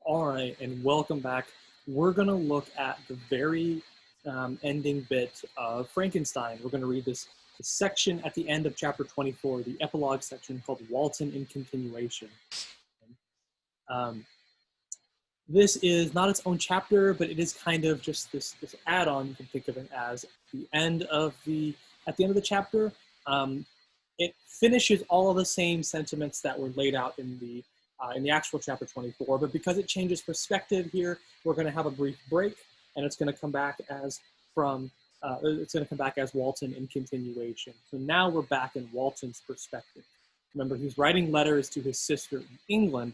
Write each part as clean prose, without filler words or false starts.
All right, and welcome back. We're going to look at the very ending bit of Frankenstein. We're going to read this section at the end of chapter 24, the epilogue section called Walton in Continuation. This is not its own chapter, but it is kind of just this add-on. You can think of it as the end of at the end of the chapter. It finishes all of the same sentiments that were laid out in the actual chapter 24, but because it changes perspective here, we're going to have a brief break, and it's going to come back as Walton in continuation. So now we're back in Walton's perspective. Remember, he's writing letters to his sister in England,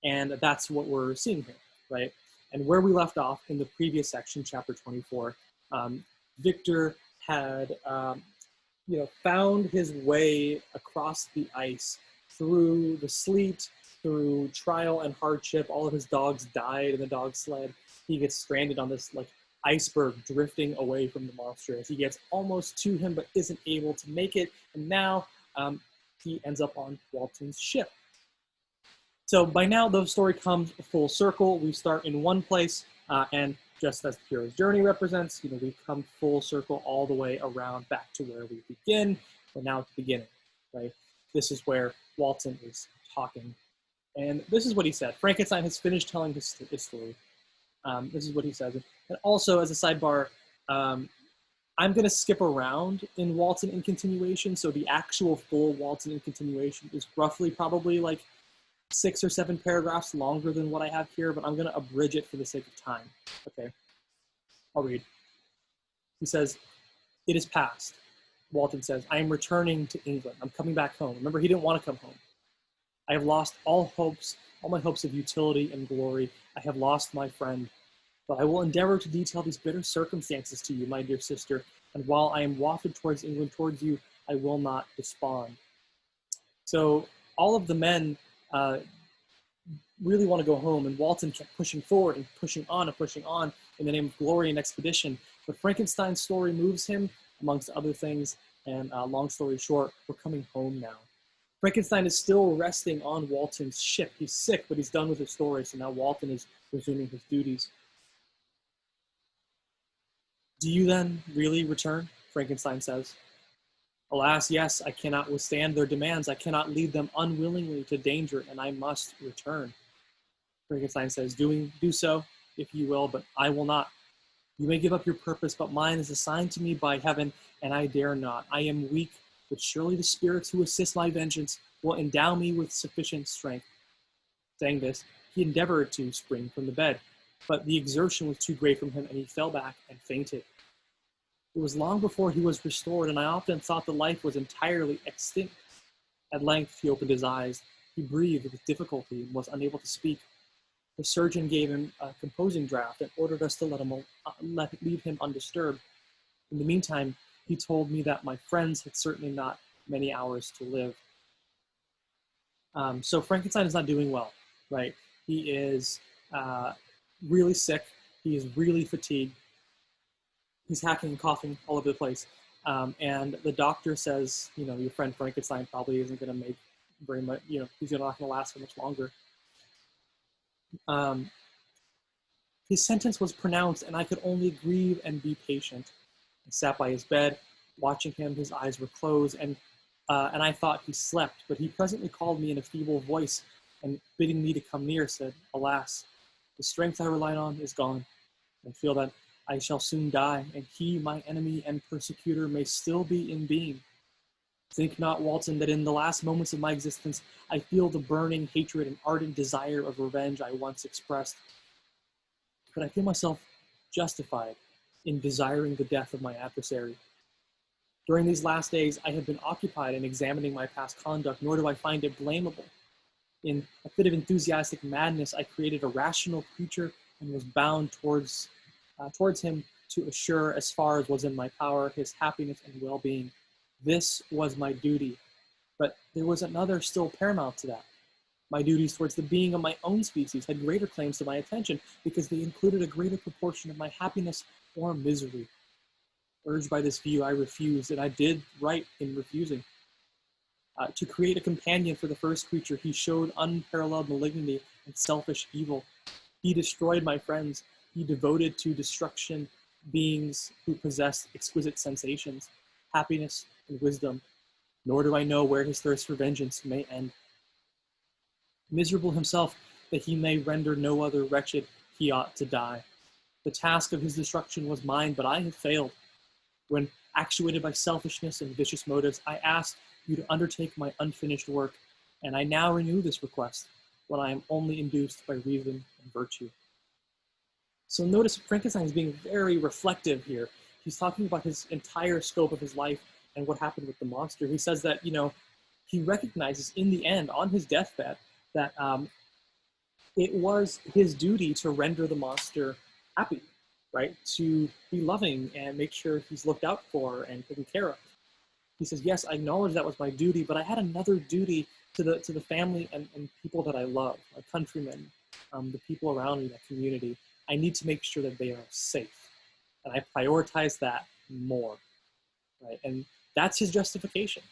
and that's what we're seeing here, right? And where we left off in the previous section, chapter 24, Victor had found his way across the ice through the sleet, through trial and hardship. All of his dogs died in the dog sled. He gets stranded on this iceberg drifting away from the monster as he gets almost to him but isn't able to make it. And now he ends up on Walton's ship. So by now the story comes full circle. We start in one place and just as the hero's journey represents, we've come full circle all the way around back to where we begin. We're now at the beginning, right? This is where Walton is talking. And this is what he said. Frankenstein has finished telling his story. This is what he says. And also, as a sidebar, I'm going to skip around in Walton in continuation. So the actual full Walton in continuation is roughly probably like 6 or 7 paragraphs longer than what I have here, but I'm going to abridge it for the sake of time. Okay, I'll read. He says, "It is past." Walton says, "I am returning to England. I'm coming back home." Remember, he didn't want to come home. "I have lost all my hopes of utility and glory. I have lost my friend. But I will endeavor to detail these bitter circumstances to you, my dear sister, and while I am wafted towards England, towards you, I will not despond." So all of the men really want to go home, and Walton kept pushing forward and pushing on in the name of glory and expedition. But Frankenstein's story moves him, amongst other things, and long story short, we're coming home now. Frankenstein is still resting on Walton's ship. He's sick, but he's done with his story, so now Walton is resuming his duties. "Do you then really return?" Frankenstein says. "Alas, yes, I cannot withstand their demands. I cannot lead them unwillingly to danger, and I must return." Frankenstein says, "Do so, if you will, but I will not. You may give up your purpose, but mine is assigned to me by heaven, and I dare not. I am weak, but surely the spirits who assist my vengeance will endow me with sufficient strength." Saying this, he endeavored to spring from the bed, but the exertion was too great from him, and he fell back and fainted. It was long before he was restored, and I often thought that life was entirely extinct. At length he opened his eyes. He breathed with difficulty and was unable to speak. The surgeon gave him a composing draught and ordered us to leave him undisturbed. In the meantime, he told me that my friends had certainly not many hours to live. So Frankenstein is not doing well, right? He is really sick. He is really fatigued. He's hacking and coughing all over the place. And the doctor says, your friend Frankenstein probably isn't going to make very much, he's not going to last for much longer. His sentence was pronounced, and I could only grieve and be patient. I sat by his bed, watching him. His eyes were closed, and I thought he slept. But he presently called me in a feeble voice, and bidding me to come near, said, "Alas, the strength I relied on is gone. I feel that I shall soon die, and he, my enemy and persecutor, may still be in being. Think not, Walton, that in the last moments of my existence I feel the burning hatred and ardent desire of revenge I once expressed. But I feel myself justified in desiring the death of my adversary. During these last days I have been occupied in examining my past conduct, nor do I find it blamable. In a fit of enthusiastic madness I created a rational creature and was bound towards him to assure, as far as was in my power, his happiness and well-being. This was my duty, but there was another still paramount to that. My duties towards the being of my own species had greater claims to my attention because they included a greater proportion of my happiness or misery. Urged by this view, I refused, and I did right in refusing. To create a companion for the first creature, he showed unparalleled malignity and selfish evil. He destroyed my friends. He devoted to destruction beings who possessed exquisite sensations, happiness, and wisdom. Nor do I know where his thirst for vengeance may end. Miserable himself, that he may render no other wretched, he ought to die. The task of his destruction was mine, but I have failed. When actuated by selfishness and vicious motives, I asked you to undertake my unfinished work, and I now renew this request when I am only induced by reason and virtue. So notice Frankenstein is being very reflective here. He's talking about his entire scope of his life and what happened with the monster. He says that, he recognizes in the end, on his deathbed, that it was his duty to render the monster happy, right? To be loving and make sure he's looked out for and taken care of. He says, yes, I acknowledge that was my duty, but I had another duty to the family and people that I love, my countrymen, the people around me, that community. I need to make sure that they are safe. And I prioritize that more, right? And that's his justification.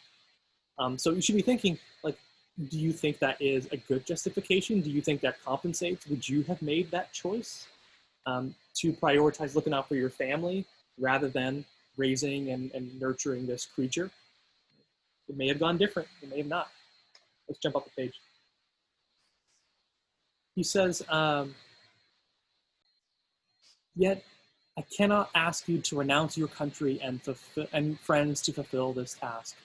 So you should be thinking, like, do you think that is a good justification? Do you think that compensates? Would you have made that choice to prioritize looking out for your family rather than raising and nurturing this creature? It may have gone different. It may have not. Let's jump up the page. He says, yet I cannot ask you to renounce your country and friends to fulfill this task.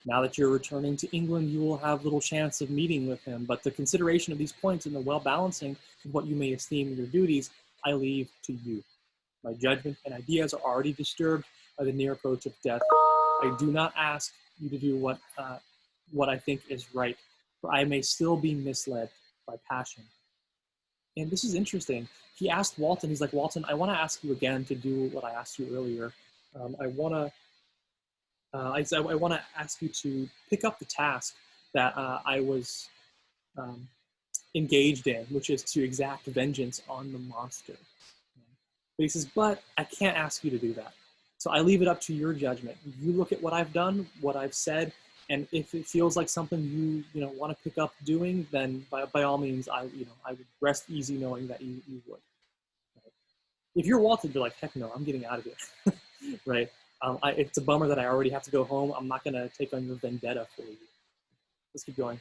Now that you're returning to England, you will have little chance of meeting with him, but the consideration of these points and the well-balancing of what you may esteem your duties, I leave to you. My judgment and ideas are already disturbed by the near approach of death. I do not ask you to do what I think is right, for I may still be misled by passion. And this is interesting. He asked Walton, he's like, Walton, I want to ask you again to do what I asked you earlier. I want to ask you to pick up the task that I was engaged in, which is to exact vengeance on the monster. But he says, but I can't ask you to do that. So I leave it up to your judgment. You look at what I've done, what I've said, and if it feels like something you want to pick up doing, then by all means, I would rest easy knowing that you would. Right? If you're Walton, you're like, heck no, I'm getting out of here, right? It's a bummer that I already have to go home. I'm not going to take on your vendetta for you. Let's keep going.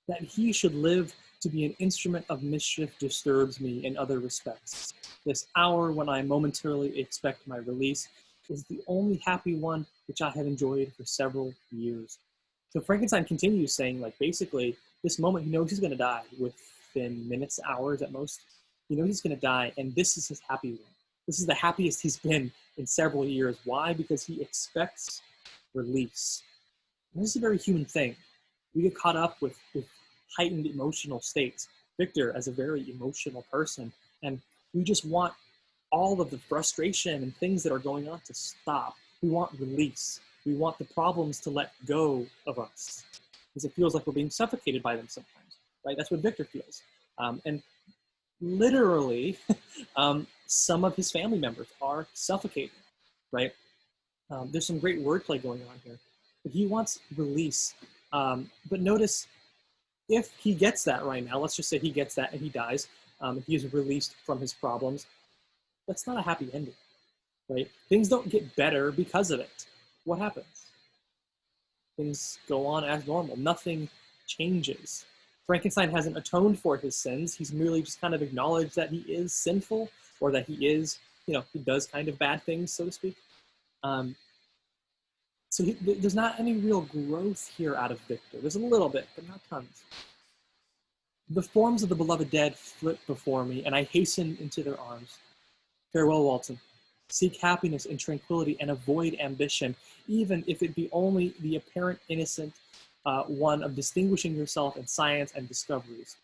That he should live to be an instrument of mischief disturbs me in other respects. This hour when I momentarily expect my release is the only happy one which I have enjoyed for several years. So Frankenstein continues saying, like, basically, this moment, he knows he's going to die within minutes, hours at most. He knows he's going to die, and this is his happy one. This is the happiest he's been in several years. Why? Because he expects release. And this is a very human thing. We get caught up with heightened emotional states. Victor, as a very emotional person, and we just want all of the frustration and things that are going on to stop. We want release. We want the problems to let go of us, because it feels like we're being suffocated by them sometimes, right? That's what Victor feels. And literally, some of his family members are suffocated, right? There's some great wordplay going on here. But he wants release. But notice, if he gets that right now, let's just say he gets that and he dies, he is released from his problems, that's not a happy ending, right? Things don't get better because of it. What happens? Things go on as normal. Nothing changes. Frankenstein hasn't atoned for his sins. He's merely just kind of acknowledged that he is sinful, or that he is, he does kind of bad things, so to speak. So there's not any real growth here out of Victor. There's a little bit, but not tons. The forms of the beloved dead flit before me, and I hasten into their arms. Farewell, Walton. Seek happiness and tranquility and avoid ambition, even if it be only the apparent innocent one of distinguishing yourself in science and discoveries.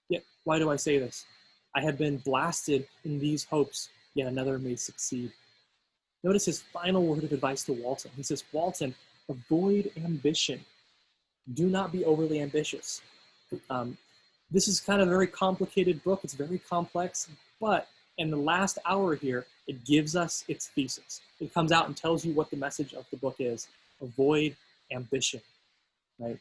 Yet, why do I say this? I have been blasted in these hopes, yet another may succeed. Notice his final word of advice to Walton. He says, Walton, avoid ambition. Do not be overly ambitious. This is kind of a very complicated book. It's very complex, but in the last hour here, it gives us its thesis. It comes out and tells you what the message of the book is. Avoid ambition. right?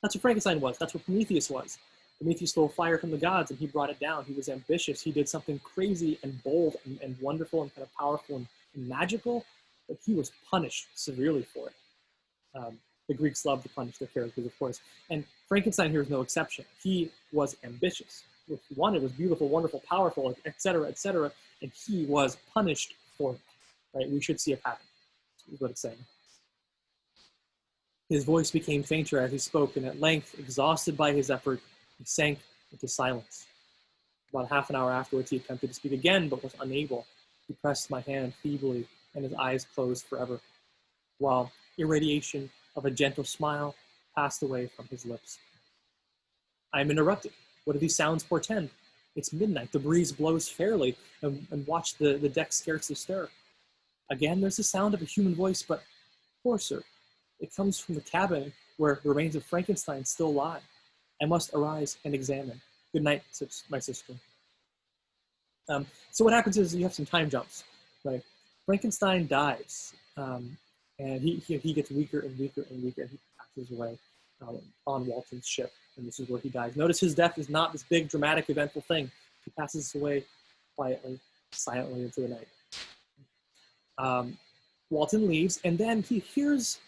That's what Frankenstein was. That's what Prometheus was. Prometheus stole fire from the gods and he brought it down. He was ambitious. He did something crazy and bold and wonderful and kind of powerful and magical, but he was punished severely for it. The Greeks loved to punish their characters, of course. And Frankenstein here is no exception. He was ambitious. What he wanted was beautiful, wonderful, powerful, etc., and he was punished for it. Right? We should see a pattern, is what it's saying. His voice became fainter as he spoke, and at length, exhausted by his effort, he sank into silence. About half an hour afterwards, he attempted to speak again, but was unable. He pressed my hand feebly, and his eyes closed forever, while irradiation of a gentle smile passed away from his lips. I am interrupted. What do these sounds portend? It's midnight. The breeze blows fairly, and watch the deck scarcely stir. Again, there's the sound of a human voice, but hoarser. It comes from the cabin where the remains of Frankenstein still lie. I must arise and examine. Good night, my sister. So what happens is you have some time jumps, right? Frankenstein dies, and he gets weaker and weaker and weaker, and he passes away on Walton's ship, and this is where he dies. Notice his death is not this big, dramatic, eventful thing. He passes away quietly, silently into the night. Walton leaves, and then he hears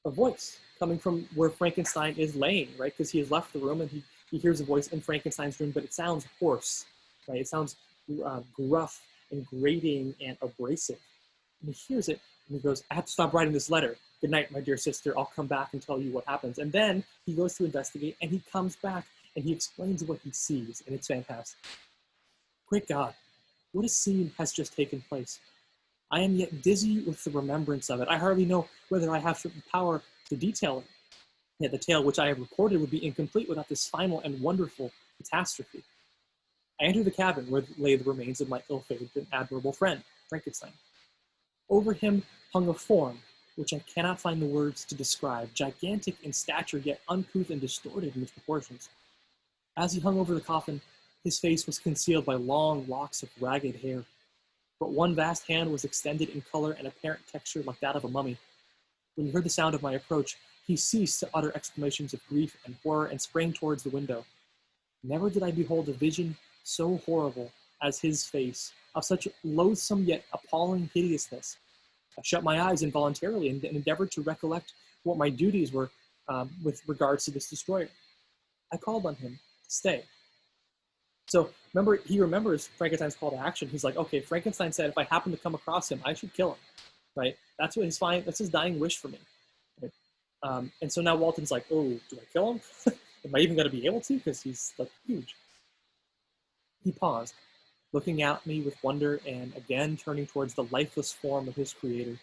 a voice coming from where Frankenstein is laying, right? Because he has left the room, and he hears a voice in Frankenstein's room, but it sounds hoarse, right? It sounds gruff and grating and abrasive. And he hears it, and he goes, I have to stop writing this letter. Good night, my dear sister. I'll come back and tell you what happens. And then he goes to investigate, and he comes back, and he explains what he sees, and it's fantastic. Great God, what a scene has just taken place. I am yet dizzy with the remembrance of it. I hardly know whether I have certain power to detail it. Yet the tale which I have recorded would be incomplete without this final and wonderful catastrophe. I entered the cabin where lay the remains of my ill-fated and admirable friend, Frankenstein. Over him hung a form which I cannot find the words to describe, gigantic in stature yet uncouth and distorted in its proportions. As he hung over the coffin, his face was concealed by long locks of ragged hair. But one vast hand was extended in color and apparent texture like that of a mummy. When he heard the sound of my approach, he ceased to utter exclamations of grief and horror and sprang towards the window. Never did I behold a vision so horrible as his face, of such loathsome yet appalling hideousness. I shut my eyes involuntarily and endeavored to recollect what my duties were with regards to this destroyer. I called on him to stay. So remember, he remembers Frankenstein's call to action. He's like, okay, Frankenstein said if I happen to come across him, I should kill him, right? That's his dying wish for me. Right? And so now Walton's like, oh, do I kill him? Am I even going to be able to? Because he's like huge. He paused, looking at me with wonder and again turning towards the lifeless form of his creator.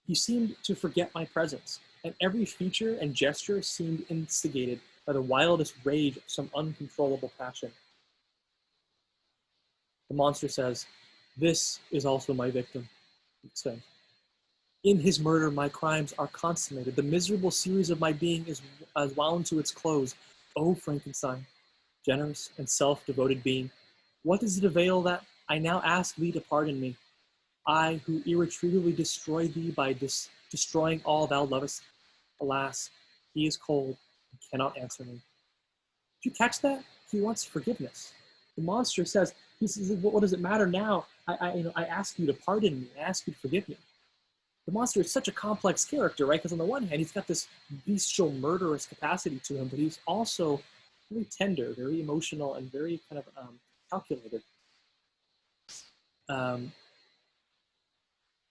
He seemed to forget my presence, and every feature and gesture seemed instigated by the wildest rage of some uncontrollable passion. The monster says, this is also my victim, he exclaimed. In his murder, my crimes are consummated. The miserable series of my being is wound to its close. O Frankenstein, generous and self-devoted being, what does it avail that I now ask thee to pardon me? I, who irretrievably destroy thee by destroying all thou lovest. Alas, he is cold and cannot answer me. Did you catch that? He wants forgiveness. The monster says, he says, what does it matter now? I ask you to pardon me. I ask you to forgive me. The monster is such a complex character, right? Because on the one hand, he's got this bestial, murderous capacity to him, but he's also very tender, very emotional, and very kind of calculated.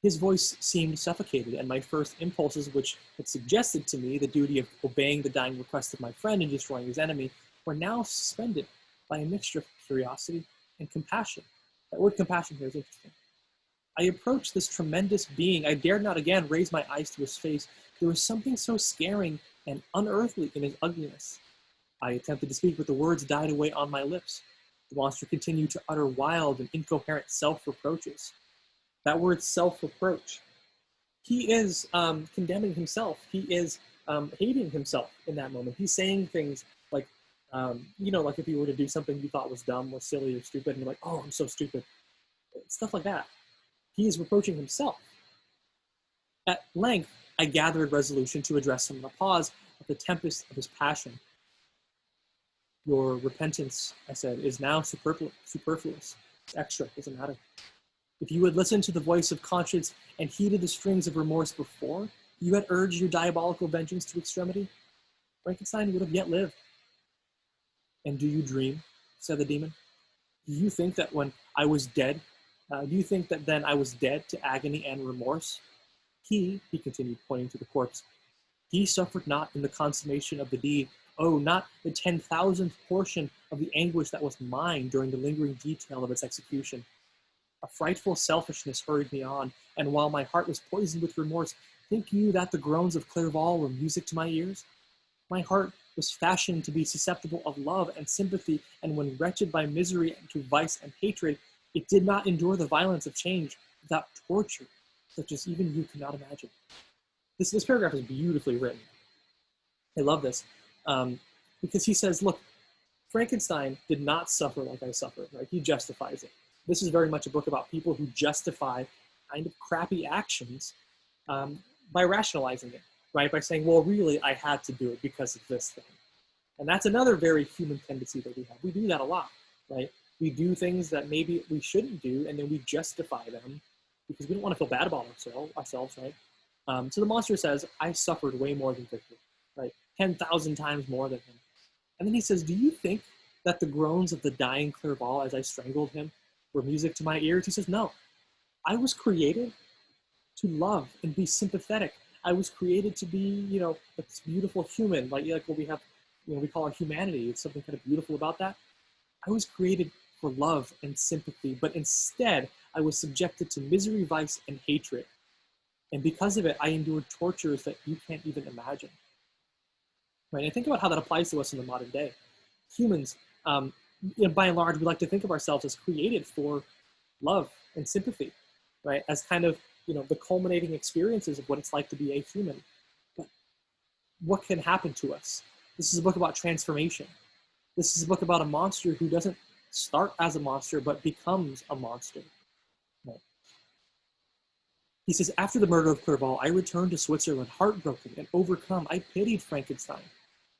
His voice seemed suffocated, and my first impulses, which had suggested to me the duty of obeying the dying request of my friend and destroying his enemy, were now suspended by a mixture of curiosity and compassion. That word compassion here is interesting. I approached this tremendous being. I dared not again raise my eyes to his face. There was something so scaring and unearthly in his ugliness. I attempted to speak, but the words died away on my lips. The monster continued to utter wild and incoherent self-reproaches. That word self-reproach. He is condemning himself. He is hating himself in that moment. He's saying things like, like if you were to do something you thought was dumb or silly or stupid, and you're like, oh, I'm so stupid. Stuff like that. He is reproaching himself. At length, I gathered resolution to address him in a pause, of the tempest of his passion. Your repentance, I said, is now superfluous. It's extra, doesn't matter. If you had listened to the voice of conscience and heeded the strings of remorse before you had urged your diabolical vengeance to extremity, Frankenstein would have yet lived. And do you dream, said the demon? Do you think that when I was dead, do you think that then I was dead to agony and remorse? He continued, pointing to the corpse, he suffered not in the consummation of the deed, oh, not the 10,000th portion of the anguish that was mine during the lingering detail of its execution. A frightful selfishness hurried me on, and while my heart was poisoned with remorse, think you that the groans of Clerval were music to my ears? My heart was fashioned to be susceptible of love and sympathy, and when wretched by misery and to vice and hatred, it did not endure the violence of change without torture, such as even you cannot imagine. This paragraph is beautifully written. I love this, because he says, look, Frankenstein did not suffer like I suffered, right? He justifies it. This is very much a book about people who justify kind of crappy actions by rationalizing it, right? By saying, well, really, I had to do it because of this thing. And that's another very human tendency that we have. We do that a lot, right? We do things that maybe we shouldn't do, and then we justify them because we don't want to feel bad about ourselves, right? So the monster says, I suffered way more than Victor, right? 10,000 times more than him. And then he says, do you think that the groans of the dying Clerval as I strangled him were music to my ears? He says, no. I was created to love and be sympathetic. I was created to be, this beautiful human, like what we have, we call our humanity. It's something kind of beautiful about that. I was created for love and sympathy, but instead I was subjected to misery, vice, and hatred. And because of it, I endured tortures that you can't even imagine. Right? And think about how that applies to us in the modern day. Humans, by and large, we like to think of ourselves as created for love and sympathy, right? As kind of, the culminating experiences of what it's like to be a human. But what can happen to us? This is a book about transformation. This is a book about a monster who doesn't start as a monster, but becomes a monster. Right? He says, after the murder of Clerval, I returned to Switzerland, heartbroken and overcome. I pitied Frankenstein.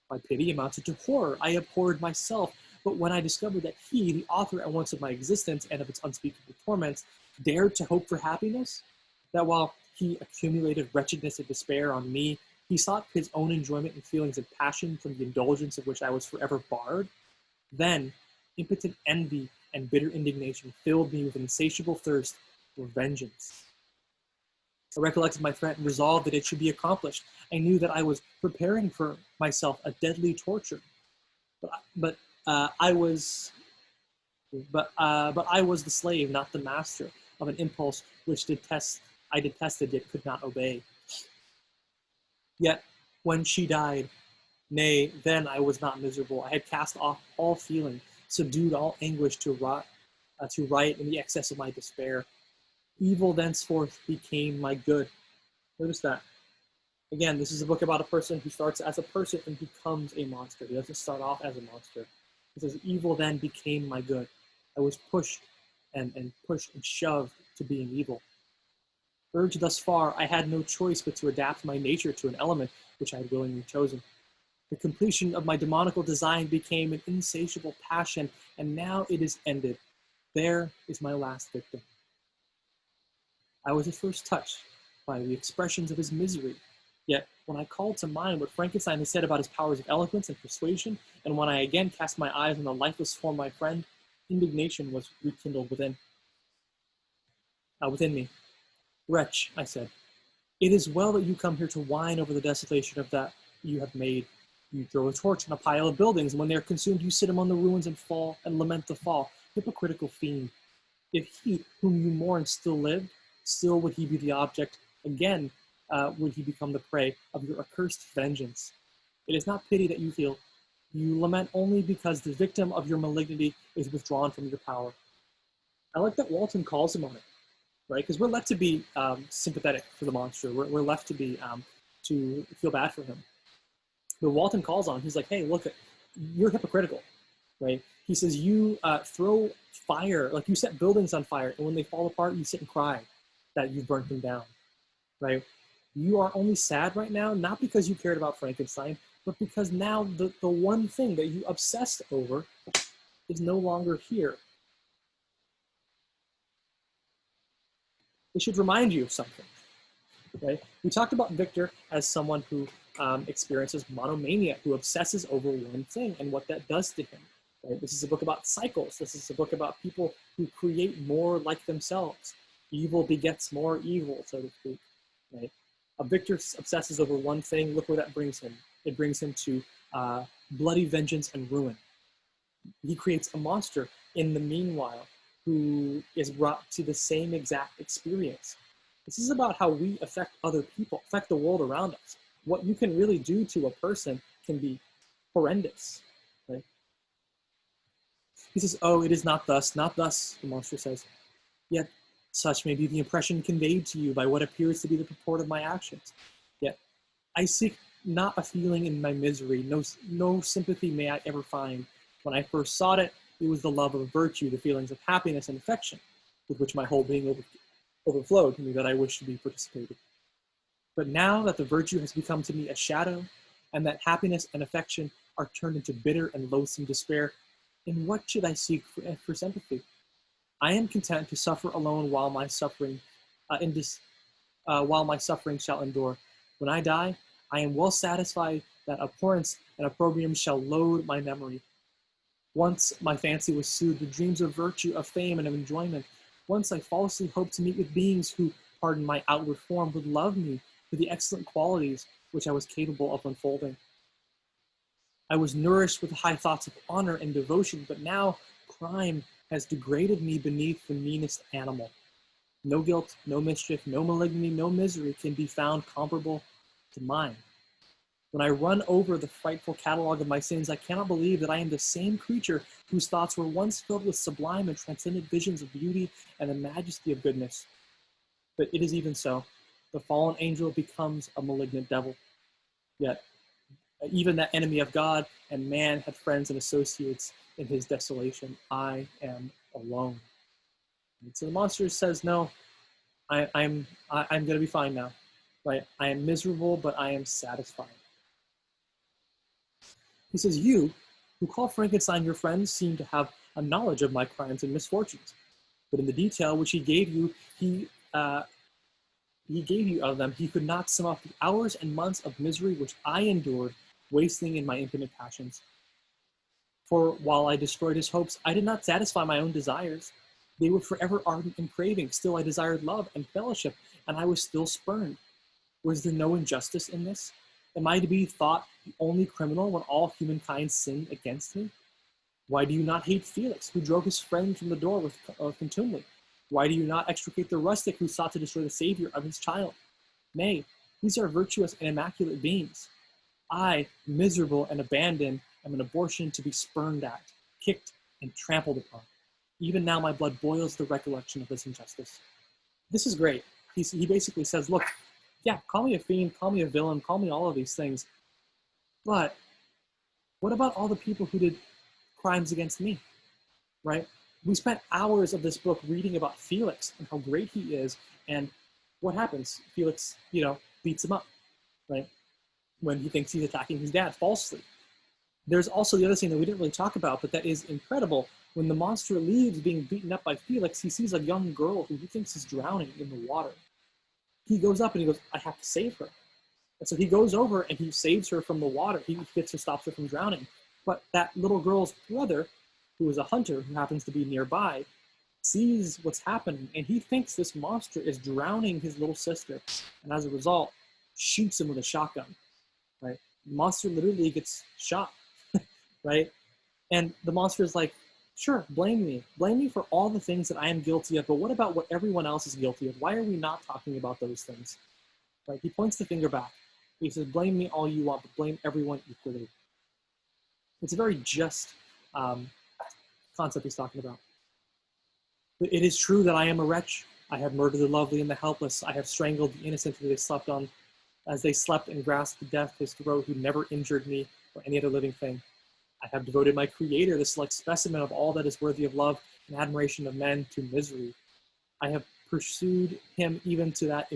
My pity amounted to horror. I abhorred myself. But when I discovered that he, the author at once of my existence and of its unspeakable torments, dared to hope for happiness, that while he accumulated wretchedness and despair on me, he sought his own enjoyment and feelings of passion from the indulgence of which I was forever barred, then impotent envy and bitter indignation filled me with an insatiable thirst for vengeance. I recollected my threat and resolved that it should be accomplished. I knew that I was preparing for myself a deadly torture, but I was the slave, not the master, of an impulse which I detested yet could not obey. Yet when she died, nay, then I was not miserable. I had cast off all feeling, subdued all anguish to write in the excess of my despair. Evil thenceforth became my good. Notice that. Again, this is a book about a person who starts as a person and becomes a monster. He doesn't start off as a monster. He says, evil then became my good. I was pushed and shoved to being evil. Urged thus far, I had no choice but to adapt my nature to an element which I had willingly chosen. The completion of my demonical design became an insatiable passion, and now it is ended. There is my last victim. I was at first touched by the expressions of his misery, yet when I called to mind what Frankenstein had said about his powers of eloquence and persuasion, and when I again cast my eyes on the lifeless form of my friend, indignation was rekindled within me. Wretch, I said, it is well that you come here to whine over the desolation of that you have made. You throw a torch on a pile of buildings, and when they are consumed, you sit among the ruins and lament the fall. Hypocritical fiend. If he whom you mourn still lived, still would he be the object. Again, would he become the prey of your accursed vengeance. It is not pity that you feel. You lament only because the victim of your malignity is withdrawn from your power. I like that Walton calls him on it, right? Because we're left to be sympathetic for the monster. We're left to be to feel bad for him. But Walton calls on him. He's like, hey, look, you're hypocritical, right? He says, you throw fire, like you set buildings on fire, and when they fall apart, you sit and cry that you burnt them down, right? You are only sad right now, not because you cared about Frankenstein, but because now the one thing that you obsessed over is no longer here. It should remind you of something, right? We talked about Victor as someone who experiences monomania, who obsesses over one thing and what that does to him. Right? This is a book about cycles. This is a book about people who create more like themselves. Evil begets more evil, so to speak. Right? A Victor obsesses over one thing. Look where that brings him. It brings him to bloody vengeance and ruin. He creates a monster in the meanwhile who is brought to the same exact experience. This is about how we affect other people, affect the world around us. What you can really do to a person can be horrendous. Right? He says, "Oh, it is not thus, the monster says. Yet such may be the impression conveyed to you by what appears to be the purport of my actions. Yet I seek not a feeling in my misery, no sympathy may I ever find. When I first sought it, it was the love of virtue, the feelings of happiness and affection, with which my whole being overflowed to me that I wished to be participated. But now that the virtue has become to me a shadow, and that happiness and affection are turned into bitter and loathsome despair, in what should I seek for sympathy? I am content to suffer alone while my suffering, while my suffering shall endure. When I die, I am well satisfied that abhorrence and opprobrium shall load my memory. Once my fancy was soothed with dreams of virtue, of fame, and of enjoyment. Once I falsely hoped to meet with beings who, pardon my outward form, would love me for the excellent qualities which I was capable of unfolding. I was nourished with high thoughts of honor and devotion, but now crime has degraded me beneath the meanest animal. No guilt, no mischief, no malignity, no misery can be found comparable to mine. When I run over the frightful catalogue of my sins, I cannot believe that I am the same creature whose thoughts were once filled with sublime and transcendent visions of beauty and the majesty of goodness. But it is even so. The fallen angel becomes a malignant devil. Yet, even that enemy of God and man had friends and associates in his desolation. I am alone. And so the monster says, no, I'm going to be fine now. Right? I am miserable, but I am satisfied. He says, you, who call Frankenstein your friend, seem to have a knowledge of my crimes and misfortunes. But in the detail which he gave you, he gave you of them, he could not sum up the hours and months of misery which I endured, wasting in my infinite passions. For while I destroyed his hopes, I did not satisfy my own desires. They were forever ardent and craving. Still I desired love and fellowship, and I was still spurned. Was there no injustice in this? Am I to be thought the only criminal when all humankind sinned against me? Why do you not hate Felix, who drove his friend from the door with contumely? Why do you not extricate the rustic who sought to destroy the savior of his child? Nay, these are virtuous and immaculate beings. I, miserable and abandoned, am an abortion to be spurned at, kicked, and trampled upon. Even now my blood boils the recollection of this injustice. This is great. He basically says, look, yeah, call me a fiend, call me a villain, call me all of these things. But what about all the people who did crimes against me, right? We spent hours of this book reading about Felix and how great he is. And what happens? Felix, beats him up, right? When he thinks he's attacking his dad falsely. There's also the other thing that we didn't really talk about, but that is incredible. When the monster leaves being beaten up by Felix, he sees a young girl who he thinks is drowning in the water. He goes up and he goes, I have to save her. And so he goes over and he saves her from the water. He gets her, stops her from drowning. But that little girl's brother, who is a hunter who happens to be nearby, sees what's happening, and he thinks this monster is drowning his little sister. And as a result, shoots him with a shotgun, right? The monster literally gets shot, right? And the monster is like, sure, blame me. Blame me for all the things that I am guilty of, but what about what everyone else is guilty of? Why are we not talking about those things? Right? He points the finger back. He says, blame me all you want, but blame everyone equally. It's a very just concept he's talking about. It is true that I am a wretch. I have murdered the lovely and the helpless. I have strangled the innocent as they slept and grasped to death his throat, who never injured me or any other living thing. I have devoted my Creator, the select specimen of all that is worthy of love and admiration of men, to misery. I have pursued him even to that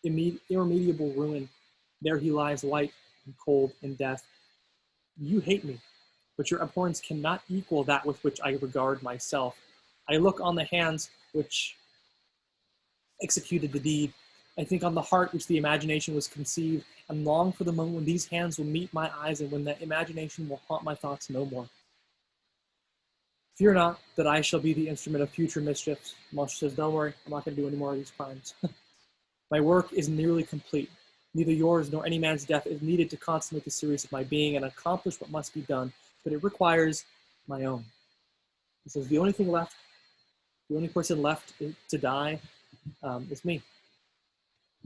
irremediable ruin. There he lies white and cold in death, You hate me, but your abhorrence cannot equal that with which I regard myself. I look on the hands which executed the deed. I think on the heart which the imagination was conceived, and long for the moment when these hands will meet my eyes and when that imagination will haunt my thoughts no more. Fear not that I shall be the instrument of future mischiefs. Monster says, don't worry, I'm not going to do any more of these crimes. My work is nearly complete. Neither yours nor any man's death is needed to consummate the series of my being and accomplish what must be done, but it requires my own. He says, the only thing left, the only person left to die is me.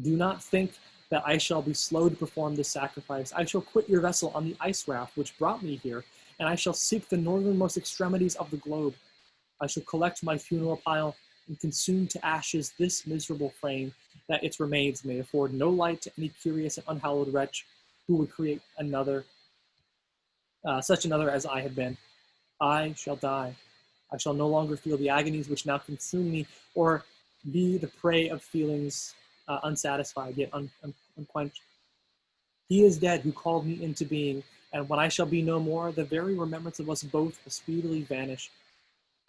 Do not think that I shall be slow to perform this sacrifice. I shall quit your vessel on the ice raft which brought me here, and I shall seek the northernmost extremities of the globe. I shall collect my funeral pile and consume to ashes this miserable frame, that its remains may afford no light to any curious and unhallowed wretch who would create another, such another as I have been. I shall die. I shall no longer feel the agonies which now consume me, or be the prey of feelings unsatisfied yet unquenched. He is dead who called me into being, and when I shall be no more, the very remembrance of us both will speedily vanish.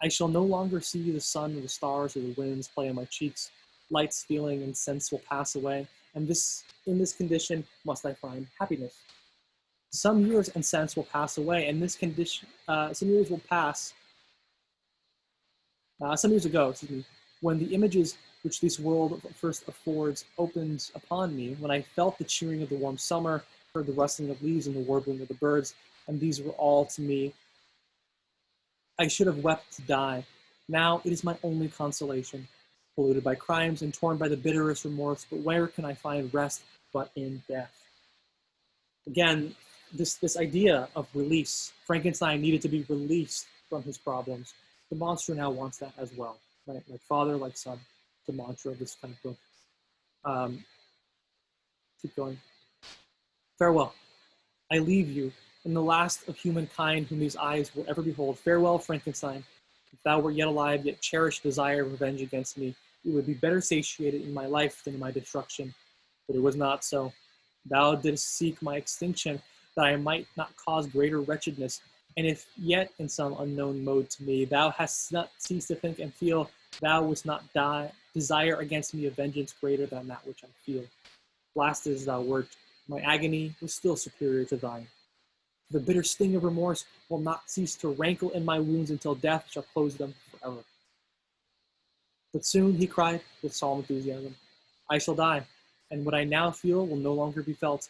I shall no longer see the sun or the stars or the winds play on my cheeks. Light's feeling and sense will pass away, and in this condition must I find happiness. Some years and sense will pass away, and this condition, some years will pass. Some years ago, when the images which this world first affords opened upon me, when I felt the cheering of the warm summer, heard the rustling of leaves and the warbling of the birds, and these were all to me, I should have wept to die. Now it is my only consolation, polluted by crimes and torn by the bitterest remorse, but where can I find rest but in death? Again, this idea of release. Frankenstein needed to be released from his problems. The monster now wants that as well, right? Like father, like son, the mantra of this kind of book. Keep going. Farewell. I leave you, and the last of humankind whom these eyes will ever behold. Farewell, Frankenstein. If thou wert yet alive, yet cherished desire of revenge against me, it would be better satiated in my life than in my destruction. But it was not so. Thou didst seek my extinction, that I might not cause greater wretchedness. And if yet in some unknown mode to me, thou hast not ceased to think and feel, thou wouldst not desire against me a vengeance greater than that which I feel. Blasted as thou wert, my agony was still superior to thine. The bitter sting of remorse will not cease to rankle in my wounds until death shall close them forever. But soon, he cried with solemn enthusiasm, I shall die, and what I now feel will no longer be felt.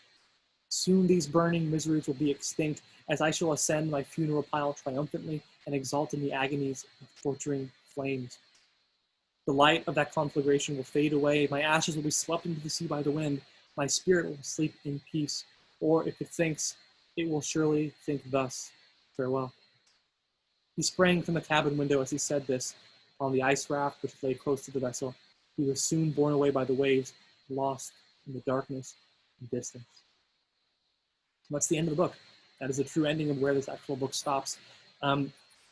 Soon these burning miseries will be extinct, as I shall ascend my funeral pile triumphantly and exult in the agonies of torturing flames. The light of that conflagration will fade away, my ashes will be swept into the sea by the wind, my spirit will sleep in peace, or if it thinks, it will surely think thus, farewell. He sprang from the cabin window as he said this, on the ice raft which lay close to the vessel. He was soon borne away by the waves, lost in the darkness and distance. So that's the end of the book. That is the true ending of where this actual book stops.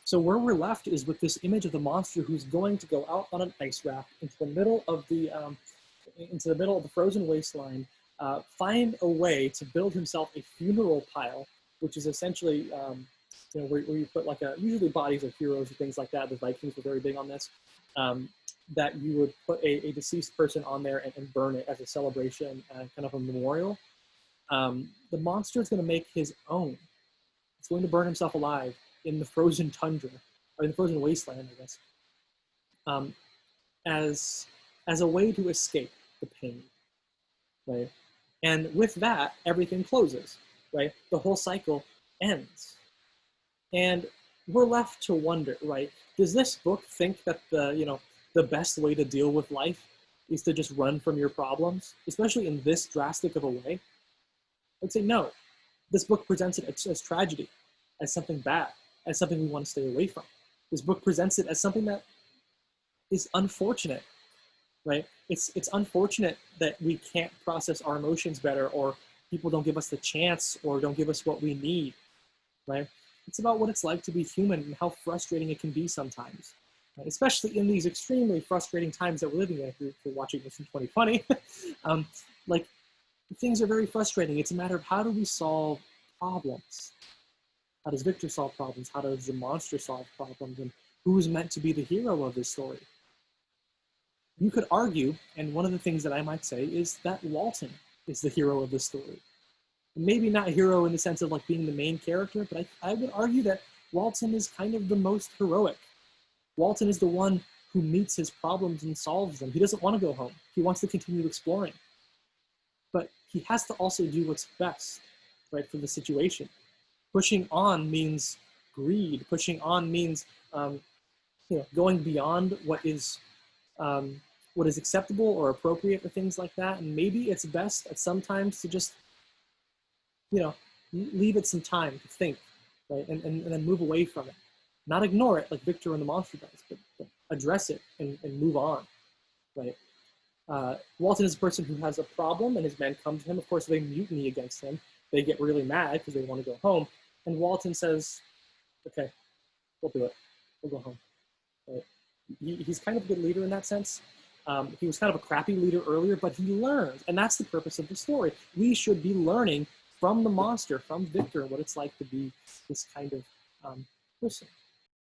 So where we're left is with this image of the monster who's going to go out on an ice raft into the middle of the frozen wasteland, find a way to build himself a funeral pile, which is essentially where you put like usually bodies of heroes and things like that. The Vikings were very big on this. That you would put a deceased person on there and burn it as a celebration and kind of a memorial. The monster is going to make his own. It's going to burn himself alive in the frozen tundra, or in the frozen wasteland, I guess, as a way to escape the pain, right? And with that, everything closes, right? The whole cycle ends. And we're left to wonder, right? Does this book think that the best way to deal with life is to just run from your problems, especially in this drastic of a way? I'd say no. This book presents it as tragedy, as something bad, as something we want to stay away from. This book presents it as something that is unfortunate, right? It's unfortunate that we can't process our emotions better, or people don't give us the chance, or don't give us what we need, right? It's about what it's like to be human and how frustrating it can be sometimes, right? Especially in these extremely frustrating times that we're living in. If you're watching this in 2020, things are very frustrating. It's a matter of how do we solve problems, How does Victor solve problems? How does the monster solve problems? And who's meant to be the hero of this story? You could argue, and one of the things that I might say is that Walton is the hero of the story. Maybe not a hero in the sense of like being the main character, but I would argue that Walton is kind of the most heroic. Walton is the one who meets his problems and solves them. He doesn't want to go home. He wants to continue exploring. But he has to also do what's best, right, for the situation. Pushing on means greed. Pushing on means going beyond what is acceptable or appropriate or things like that. And maybe it's best at sometimes to just, leave it some time to think, right? And then move away from it. Not ignore it like Victor and the monster does, but address it and move on, right? Walton is a person who has a problem and his men come to him. Of course, they mutiny against him. They get really mad because they want to go home. And Walton says, okay, we'll do it. We'll go home. Right? He's kind of a good leader in that sense. He was kind of a crappy leader earlier, but he learned. And that's the purpose of the story. We should be learning from the monster, from Victor, what it's like to be this kind of person.